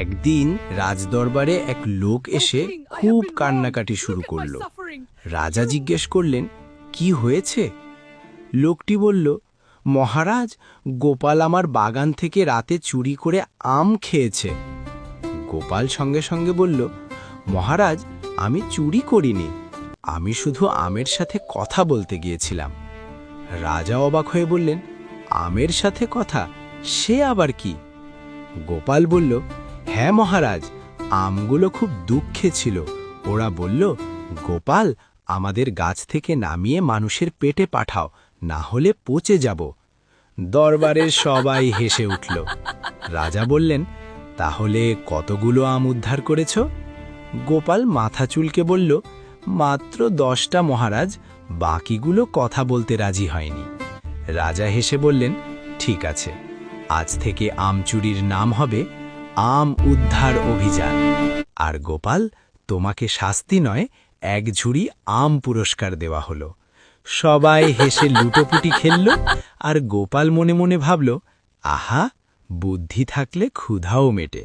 একদিন রাজদরবারে এক লোক এসে খুব কান্নাকাটি শুরু করল। রাজা জিজ্ঞেস করলেন, কি হয়েছে? লোকটি বলল, মহারাজ, গোপাল আমার বাগান থেকে রাতে চুরি করে আম খেয়েছে। গোপাল সঙ্গে সঙ্গে বলল, মহারাজ, আমি চুরি করিনি, আমি শুধু আমের সাথে কথা বলতে গিয়েছিলাম। রাজা অবাক হয়ে বললেন, আমের সাথে কথা, সে আবার কি? গোপাল বলল, হ্যাঁ মহারাজ, আমগুলো খুব দুঃখে ছিল। ওরা বলল, গোপাল, আমাদের গাছ থেকে নামিয়ে মানুষের পেটে পাঠাও, না হলে পচে যাব। দরবারের সবাই হেসে উঠল। রাজা বললেন, তাহলে কতগুলো আম উদ্ধার করেছ? গোপাল মাথা চুলকে বলল, মাত্র 10টা মহারাজ, বাকিগুলো কথা বলতে রাজি হয়নি। রাজা হেসে বললেন, ঠিক আছে, আজ থেকে আম চুরির নাম হবে আম উদ্ধার অভিযান। আর গোপাল, তোমাকে শাস্তি নয়, এক ঝুড়ি আম পুরস্কার দেওয়া হলো। সবাই হেসে লুটোপুটি খেলল, আর গোপাল মনে মনে ভাবল, আহা, বুদ্ধি থাকলে ক্ষুধাও মেটে।